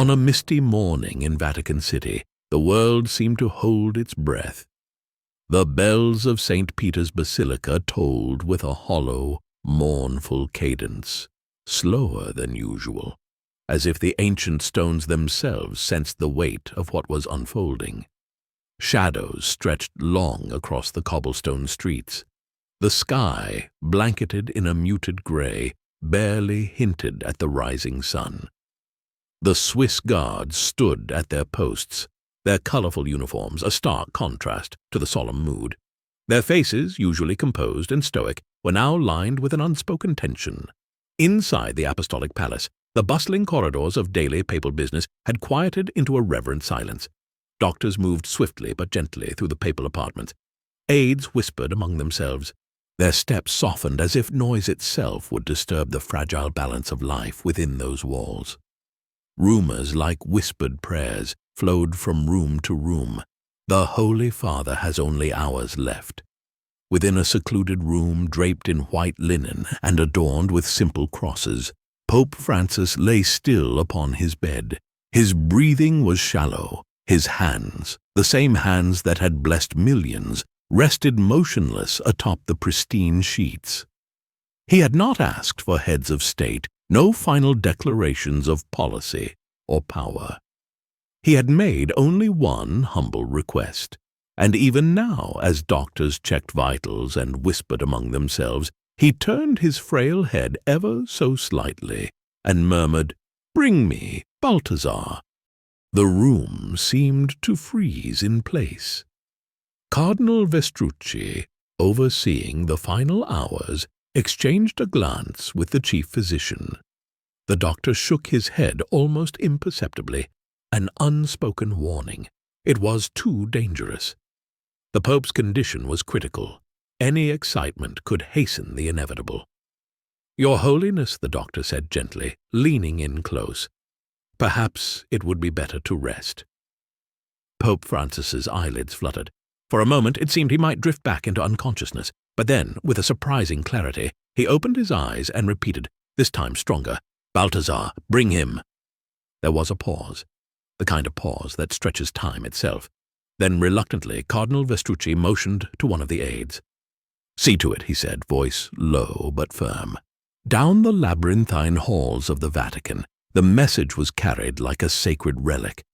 On a misty morning in Vatican City, the world seemed to hold its breath. The bells of St. Peter's Basilica tolled with a hollow, mournful cadence, slower than usual, as if the ancient stones themselves sensed the weight of what was unfolding. Shadows stretched long across the cobblestone streets. The sky, blanketed in a muted gray, barely hinted at the rising sun. The Swiss guards stood at their posts, their colorful uniforms a stark contrast to the solemn mood. Their faces, usually composed and stoic, were now lined with an unspoken tension. Inside the Apostolic Palace, the bustling corridors of daily papal business had quieted into a reverent silence. Doctors moved swiftly but gently through the papal apartments. Aides whispered among themselves. Their steps softened as if noise itself would disturb the fragile balance of life within those walls. Rumors like whispered prayers flowed from room to room. The Holy Father has only hours left. Within a secluded room draped in white linen and adorned with simple crosses, Pope Francis lay still upon his bed. His breathing was shallow. His hands, the same hands that had blessed millions, rested motionless atop the pristine sheets. He had not asked for heads of state, no final declarations of policy or power. He had made only one humble request, and even now, as doctors checked vitals and whispered among themselves, he turned his frail head ever so slightly and murmured, "Bring me Balthazar." The room seemed to freeze in place. Cardinal Vestrucci, overseeing the final hours, exchanged a glance with the chief physician. The doctor shook his head almost imperceptibly, an unspoken warning. It was too dangerous. The Pope's condition was critical. Any excitement could hasten the inevitable. "Your Holiness," the doctor said gently, leaning in close. "Perhaps it would be better to rest." Pope Francis's eyelids fluttered. For a moment it seemed he might drift back into unconsciousness, but then, with a surprising clarity, he opened his eyes and repeated, this time stronger, "Balthazar, bring him." There was a pause, the kind of pause that stretches time itself. Then, reluctantly, Cardinal Vestrucci motioned to one of the aides. "See to it," he said, voice low but firm. Down the labyrinthine halls of the Vatican, the message was carried like a sacred relic.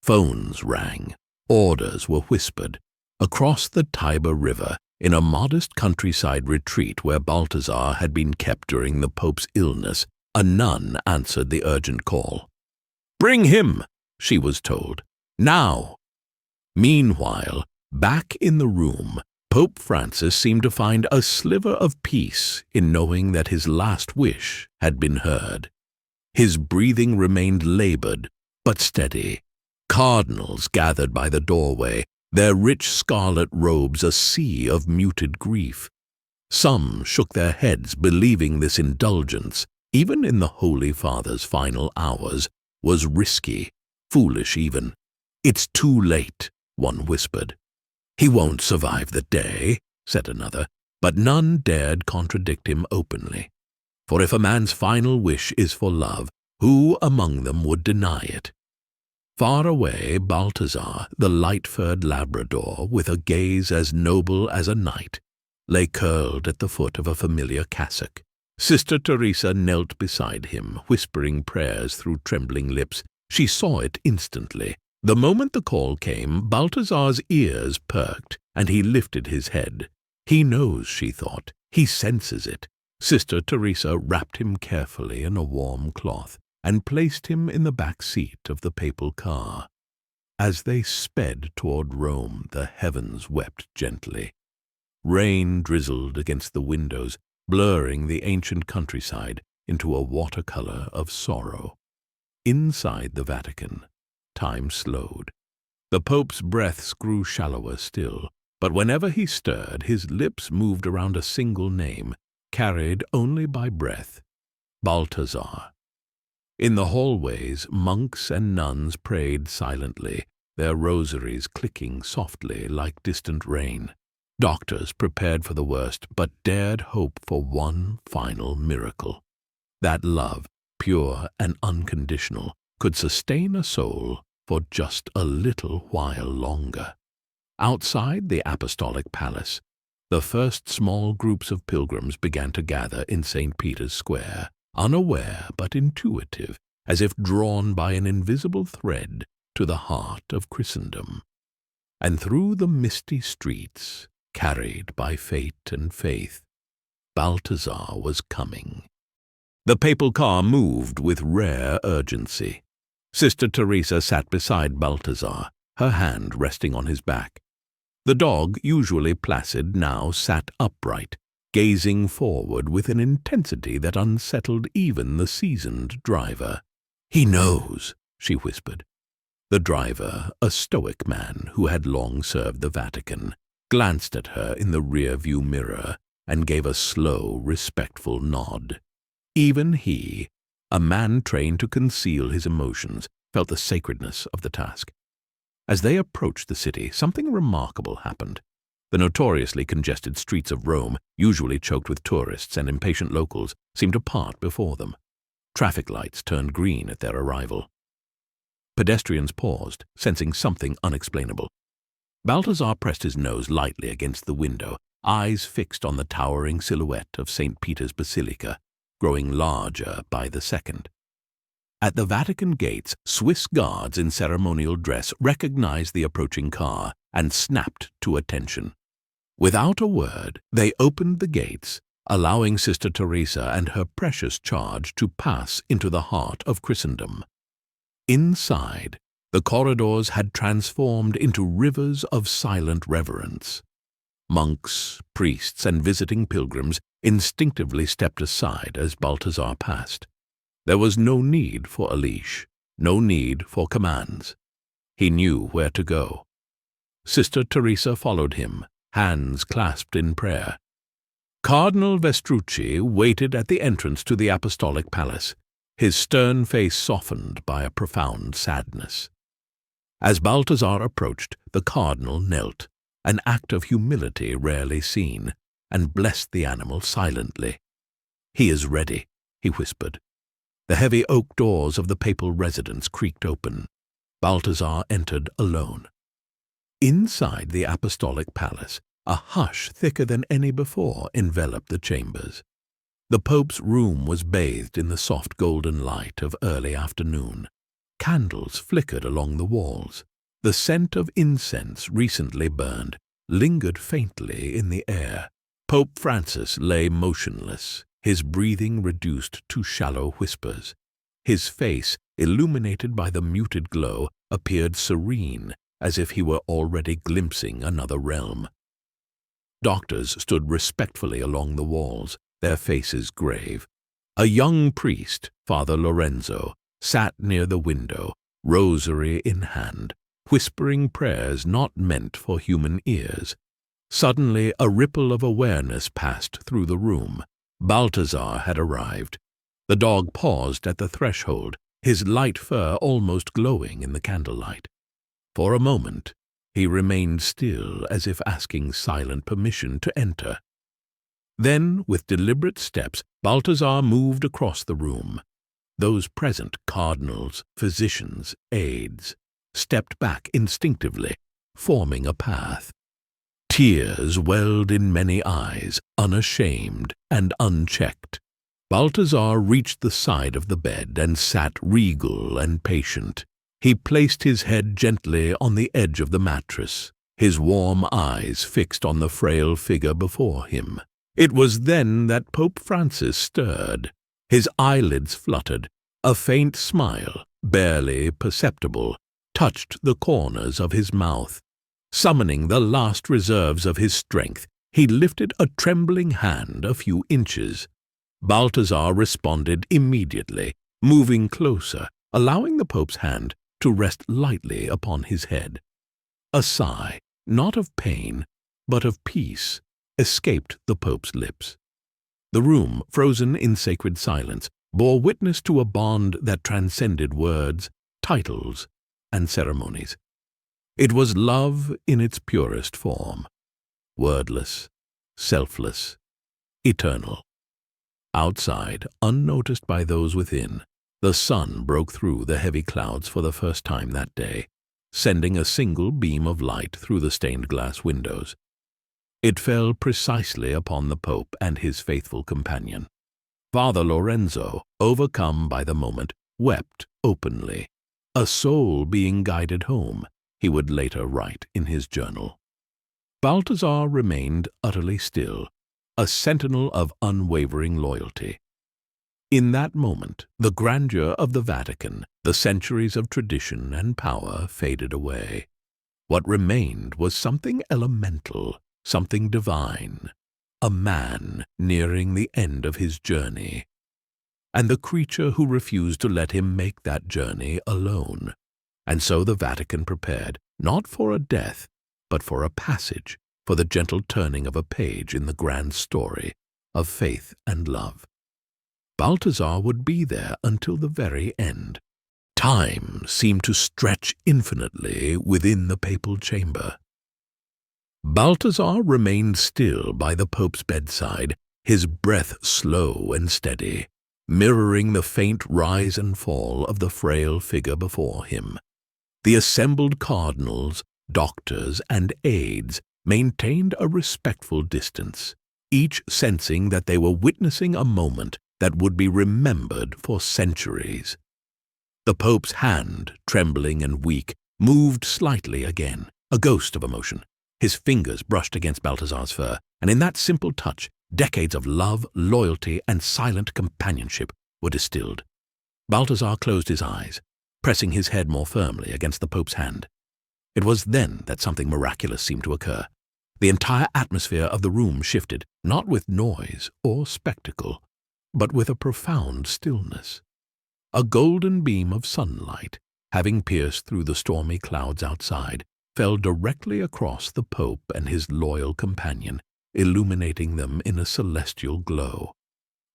Phones rang. Orders were whispered. Across the Tiber River, in a modest countryside retreat where Balthazar had been kept during the Pope's illness, a nun answered the urgent call. "Bring him," she was told. "Now." Meanwhile, back in the room, Pope Francis seemed to find a sliver of peace in knowing that his last wish had been heard. His breathing remained labored but steady. Cardinals gathered by the doorway, their rich scarlet robes a sea of muted grief. Some shook their heads, believing this indulgence, even in the Holy Father's final hours, was risky, foolish even. "It's too late," one whispered. "He won't survive the day," said another, but none dared contradict him openly. For if a man's final wish is for love, who among them would deny it? Far away, Balthazar, the light-furred Labrador, with a gaze as noble as a knight, lay curled at the foot of a familiar cassock. Sister Teresa knelt beside him, whispering prayers through trembling lips. She saw it instantly. The moment the call came, Balthazar's ears perked, and he lifted his head. He knows, she thought. He senses it. Sister Teresa wrapped him carefully in a warm cloth and placed him in the back seat of the papal car. As they sped toward Rome, the heavens wept gently. Rain drizzled against the windows, blurring the ancient countryside into a watercolor of sorrow. Inside the Vatican, time slowed. The Pope's breaths grew shallower still, but whenever he stirred, his lips moved around a single name, carried only by breath: Balthazar. In the hallways, monks and nuns prayed silently, their rosaries clicking softly like distant rain. Doctors prepared for the worst, but dared hope for one final miracle. That love, pure and unconditional, could sustain a soul for just a little while longer. Outside the Apostolic Palace, the first small groups of pilgrims began to gather in St. Peter's Square, unaware but intuitive, as if drawn by an invisible thread to the heart of Christendom. And through the misty streets, carried by fate and faith, Balthazar was coming. The papal car moved with rare urgency. Sister Teresa sat beside Balthazar, her hand resting on his back. The dog, usually placid, now sat upright, gazing forward with an intensity that unsettled even the seasoned driver. "He knows," she whispered. The driver, a stoic man who had long served the Vatican, glanced at her in the rear-view mirror and gave a slow, respectful nod. Even he, a man trained to conceal his emotions, felt the sacredness of the task. As they approached the city, something remarkable happened. The notoriously congested streets of Rome, usually choked with tourists and impatient locals, seemed to part before them. Traffic lights turned green at their arrival. Pedestrians paused, sensing something unexplainable. Balthazar pressed his nose lightly against the window, eyes fixed on the towering silhouette of St. Peter's Basilica, growing larger by the second. At the Vatican gates, Swiss guards in ceremonial dress recognized the approaching car and snapped to attention. Without a word, they opened the gates, allowing Sister Teresa and her precious charge to pass into the heart of Christendom. Inside, the corridors had transformed into rivers of silent reverence. Monks, priests, and visiting pilgrims instinctively stepped aside as Balthazar passed. There was no need for a leash, no need for commands. He knew where to go. Sister Teresa followed him, hands clasped in prayer. Cardinal Vestrucci waited at the entrance to the Apostolic Palace, his stern face softened by a profound sadness. As Balthazar approached, the cardinal knelt, an act of humility rarely seen, and blessed the animal silently. "He is ready," he whispered. The heavy oak doors of the papal residence creaked open. Balthazar entered alone. Inside the Apostolic Palace, a hush thicker than any before enveloped the chambers. The Pope's room was bathed in the soft golden light of early afternoon. Candles flickered along the walls. The scent of incense recently burned lingered faintly in the air. Pope Francis lay motionless, his breathing reduced to shallow whispers. His face, illuminated by the muted glow, appeared serene, as if he were already glimpsing another realm. Doctors stood respectfully along the walls, their faces grave. A young priest, Father Lorenzo, sat near the window, rosary in hand, whispering prayers not meant for human ears. Suddenly, a ripple of awareness passed through the room. Balthazar had arrived. The dog paused at the threshold, his light fur almost glowing in the candlelight. For a moment, he remained still as if asking silent permission to enter. Then, with deliberate steps, Balthazar moved across the room. Those present, cardinals, physicians, aides, stepped back instinctively, forming a path. Tears welled in many eyes, unashamed and unchecked. Balthazar reached the side of the bed and sat regal and patient. He placed his head gently on the edge of the mattress, his warm eyes fixed on the frail figure before him. It was then that Pope Francis stirred. His eyelids fluttered. A faint smile, barely perceptible, touched the corners of his mouth. Summoning the last reserves of his strength, he lifted a trembling hand a few inches. Balthazar responded immediately, moving closer, allowing the Pope's hand to rest lightly upon his head. A sigh, not of pain, but of peace, escaped the Pope's lips. The room, frozen in sacred silence, bore witness to a bond that transcended words, titles, and ceremonies. It was love in its purest form, wordless, selfless, eternal. Outside, unnoticed by those within, The sun broke through the heavy clouds for the first time that day, sending a single beam of light through the stained glass windows. It fell precisely upon the Pope and his faithful companion. Father Lorenzo, overcome by the moment, wept openly, a soul being guided home, he would later write in his journal. Balthasar remained utterly still, a sentinel of unwavering loyalty. In that moment, the grandeur of the Vatican, the centuries of tradition and power faded away. What remained was something elemental, something divine, a man nearing the end of his journey, and the creature who refused to let him make that journey alone. And so the Vatican prepared, not for a death, but for a passage, for the gentle turning of a page in the grand story of faith and love. Balthasar would be there until the very end. Time seemed to stretch infinitely within the papal chamber. Balthasar remained still by the Pope's bedside, his breath slow and steady, mirroring the faint rise and fall of the frail figure before him. The assembled cardinals, doctors, and aides maintained a respectful distance, each sensing that they were witnessing a moment that would be remembered for centuries. The Pope's hand, trembling and weak, moved slightly again, a ghost of emotion. His fingers brushed against Balthasar's fur, and in that simple touch, decades of love, loyalty, and silent companionship were distilled. Balthasar closed his eyes, pressing his head more firmly against the Pope's hand. It was then that something miraculous seemed to occur. The entire atmosphere of the room shifted, not with noise or spectacle, but with a profound stillness. A golden beam of sunlight, having pierced through the stormy clouds outside, fell directly across the Pope and his loyal companion, illuminating them in a celestial glow.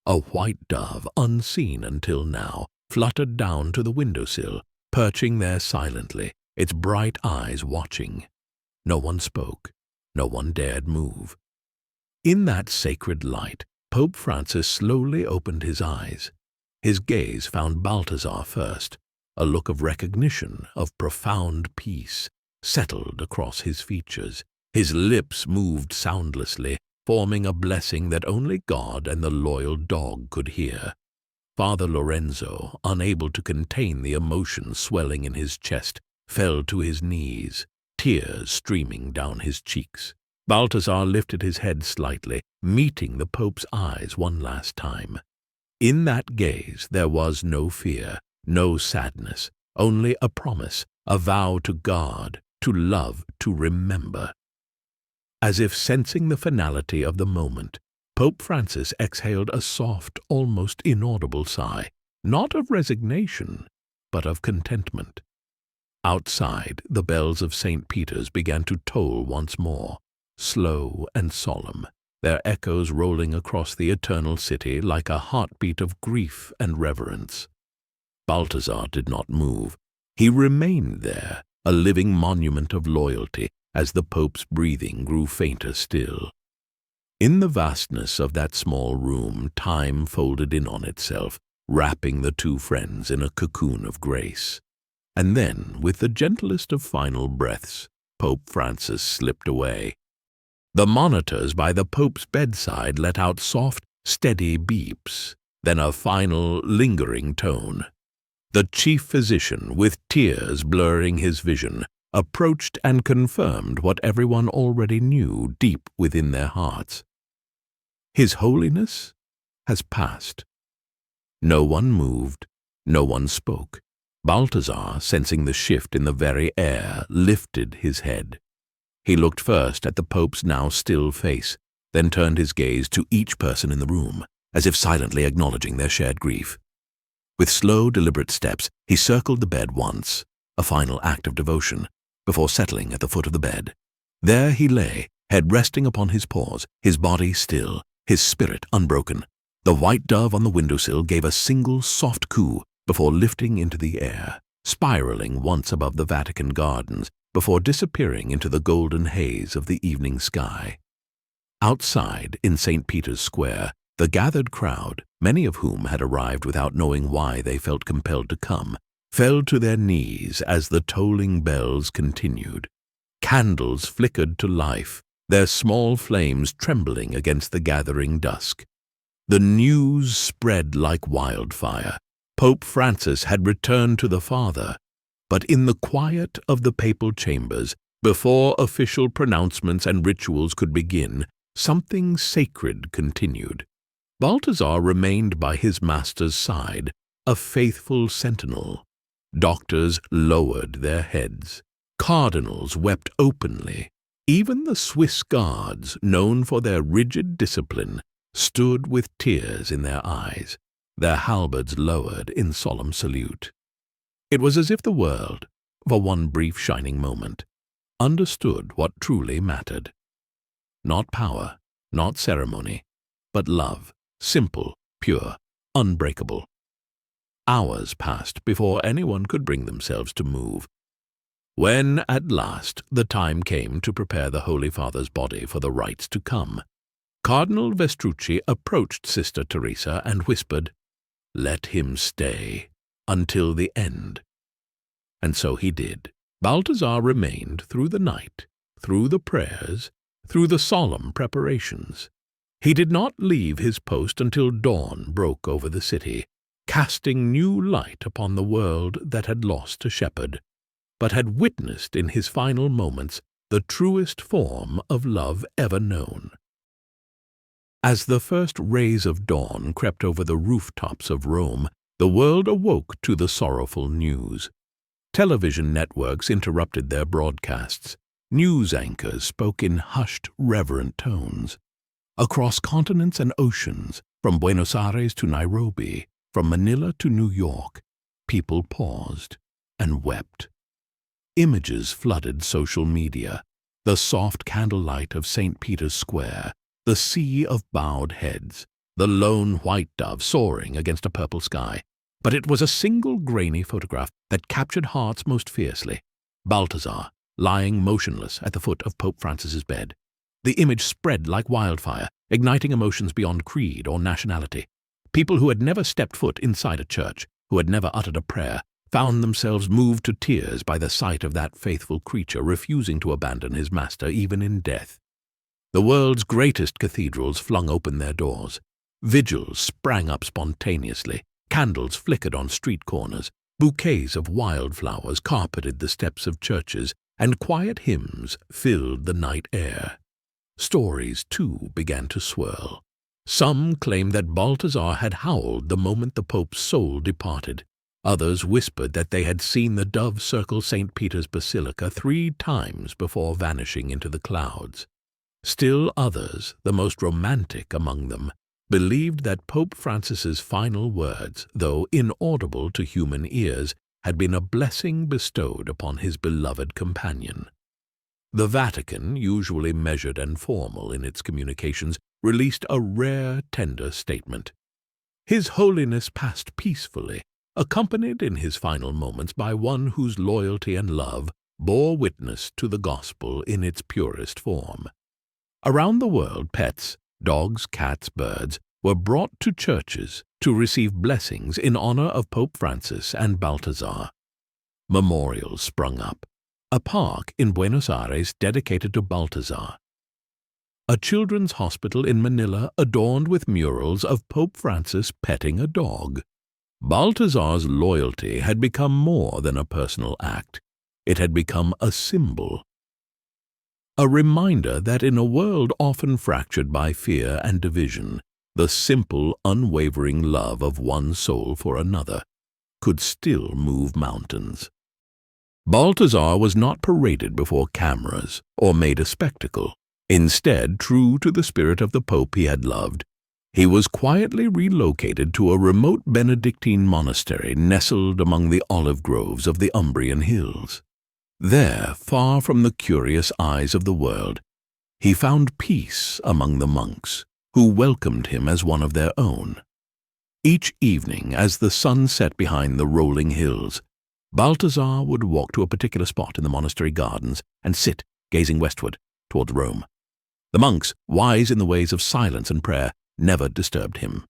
A white dove, unseen until now, fluttered down to the windowsill, perching there silently, its bright eyes watching. No one spoke. No one dared move. In that sacred light, Pope Francis slowly opened his eyes. His gaze found Balthasar first. A look of recognition, of profound peace, settled across his features. His lips moved soundlessly, forming a blessing that only God and the loyal dog could hear. Father Lorenzo, unable to contain the emotion swelling in his chest, fell to his knees, tears streaming down his cheeks. Balthasar lifted his head slightly, meeting the Pope's eyes one last time. In that gaze there was no fear, no sadness, only a promise, a vow to God, to love, to remember. As if sensing the finality of the moment, Pope Francis exhaled a soft, almost inaudible sigh, not of resignation, but of contentment. Outside, the bells of St. Peter's began to toll once more, slow and solemn, their echoes rolling across the eternal city like a heartbeat of grief and reverence. Balthasar did not move. He remained there, a living monument of loyalty, as the Pope's breathing grew fainter still. In the vastness of that small room, time folded in on itself, wrapping the two friends in a cocoon of grace. And then, with the gentlest of final breaths, Pope Francis slipped away. The monitors by the Pope's bedside let out soft, steady beeps, then a final, lingering tone. The chief physician, with tears blurring his vision, approached and confirmed what everyone already knew deep within their hearts. His Holiness has passed. No one moved, no one spoke. Balthasar, sensing the shift in the very air, lifted his head. He looked first at the Pope's now still face, then turned his gaze to each person in the room, as if silently acknowledging their shared grief. With slow, deliberate steps, he circled the bed once, a final act of devotion, before settling at the foot of the bed. There he lay, head resting upon his paws, his body still, his spirit unbroken. The white dove on the windowsill gave a single soft coo before lifting into the air, spiraling once above the Vatican gardens, before disappearing into the golden haze of the evening sky. Outside, in St. Peter's Square, The gathered crowd, many of whom had arrived without knowing why they felt compelled to come, fell to their knees as the tolling bells continued. Candles flickered to life, their small flames trembling against the gathering dusk. The news spread like wildfire. Pope Francis had returned to the Father, but in the quiet of the papal chambers, before official pronouncements and rituals could begin, something sacred continued. Balthazar remained by his master's side, a faithful sentinel. Doctors lowered their heads. Cardinals wept openly. Even the Swiss guards, known for their rigid discipline, stood with tears in their eyes, their halberds lowered in solemn salute. It was as if the world, for one brief shining moment, understood what truly mattered. Not power, not ceremony, but love, simple, pure, unbreakable. Hours passed before anyone could bring themselves to move. When, at last, the time came to prepare the Holy Father's body for the rites to come, Cardinal Vestrucci approached Sister Teresa and whispered, "Let him stay until the end." And so he did. Balthazar remained through the night, through the prayers, through the solemn preparations. He did not leave his post until dawn broke over the city, casting new light upon the world that had lost a shepherd, but had witnessed in his final moments the truest form of love ever known. As the first rays of dawn crept over the rooftops of Rome, the world awoke to the sorrowful news. Television networks interrupted their broadcasts. News anchors spoke in hushed, reverent tones. Across continents and oceans, from Buenos Aires to Nairobi, from Manila to New York, people paused and wept. Images flooded social media, the soft candlelight of St. Peter's Square, the sea of bowed heads, the lone white dove soaring against a purple sky. But it was a single grainy photograph that captured hearts most fiercely. Balthazar, lying motionless at the foot of Pope Francis's bed. The image spread like wildfire, igniting emotions beyond creed or nationality. People who had never stepped foot inside a church, who had never uttered a prayer, found themselves moved to tears by the sight of that faithful creature refusing to abandon his master even in death. The world's greatest cathedrals flung open their doors. Vigils sprang up spontaneously. Candles flickered on street corners. Bouquets of wildflowers carpeted the steps of churches, and quiet hymns filled the night air. Stories, too, began to swirl. Some claimed that Balthazar had howled the moment the Pope's soul departed. Others whispered that they had seen the dove circle St. Peter's Basilica 3 times before vanishing into the clouds. Still others, the most romantic among them, believed that Pope Francis's final words, though inaudible to human ears, had been a blessing bestowed upon his beloved companion. The Vatican, usually measured and formal in its communications, released a rare, tender statement. His Holiness passed peacefully, accompanied in his final moments by one whose loyalty and love bore witness to the gospel in its purest form. Around the world, pets, dogs, cats, birds, were brought to churches to receive blessings in honor of Pope Francis and Balthazar. Memorials sprung up. A park in Buenos Aires dedicated to Balthazar. A children's hospital in Manila adorned with murals of Pope Francis petting a dog. Balthazar's loyalty had become more than a personal act. It had become a symbol. A reminder that in a world often fractured by fear and division, the simple, unwavering love of one soul for another could still move mountains. Balthazar was not paraded before cameras or made a spectacle. Instead, true to the spirit of the Pope he had loved, he was quietly relocated to a remote Benedictine monastery nestled among the olive groves of the Umbrian hills. There, far from the curious eyes of the world, he found peace among the monks, who welcomed him as one of their own. Each evening, as the sun set behind the rolling hills, Balthazar would walk to a particular spot in the monastery gardens and sit, gazing westward, towards Rome. The monks, wise in the ways of silence and prayer, never disturbed him.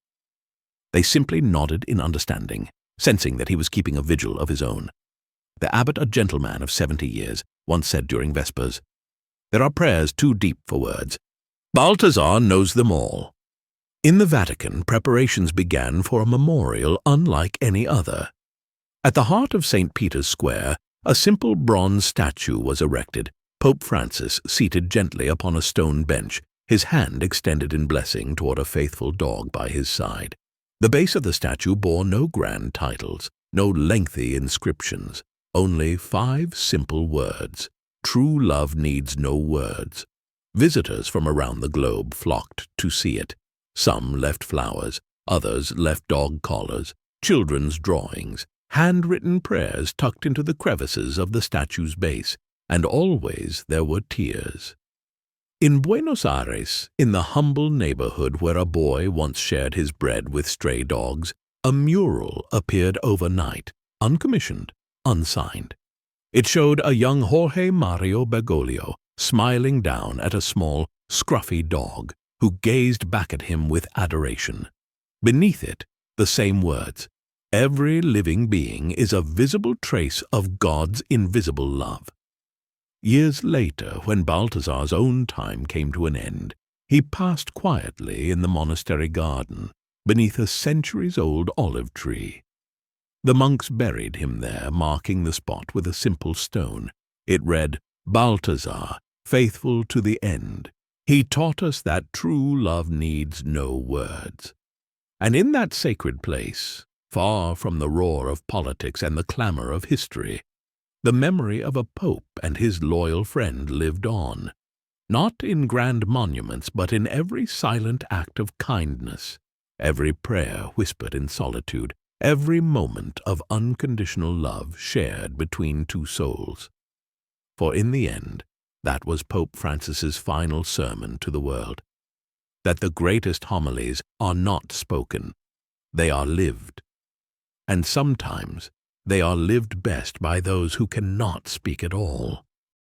They simply nodded in understanding, sensing that he was keeping a vigil of his own. The abbot, a gentleman of 70 years, once said during Vespers, "There are prayers too deep for words. Balthazar knows them all." In the Vatican, preparations began for a memorial unlike any other. At the heart of St. Peter's Square, a simple bronze statue was erected, Pope Francis seated gently upon a stone bench, his hand extended in blessing toward a faithful dog by his side. The base of the statue bore no grand titles, no lengthy inscriptions, only 5 simple words. True love needs no words. Visitors from around the globe flocked to see it. Some left flowers, others left dog collars, children's drawings, handwritten prayers tucked into the crevices of the statue's base, and always there were tears. In Buenos Aires, in the humble neighborhood where a boy once shared his bread with stray dogs, a mural appeared overnight, uncommissioned, unsigned. It showed a young Jorge Mario Bergoglio smiling down at a small, scruffy dog who gazed back at him with adoration. Beneath it, the same words, "Every living being is a visible trace of God's invisible love." Years later, when Balthazar's own time came to an end, he passed quietly in the monastery garden beneath a centuries-old olive tree. The monks buried him there, marking the spot with a simple stone. It read, "Balthazar, faithful to the end. He taught us that true love needs no words." And in that sacred place, far from the roar of politics and the clamor of history, the memory of a pope and his loyal friend lived on, not in grand monuments, but in every silent act of kindness, every prayer whispered in solitude, every moment of unconditional love shared between two souls. For in the end, that was Pope Francis's final sermon to the world, that the greatest homilies are not spoken, they are lived. And sometimes they are lived best by those who cannot speak at all.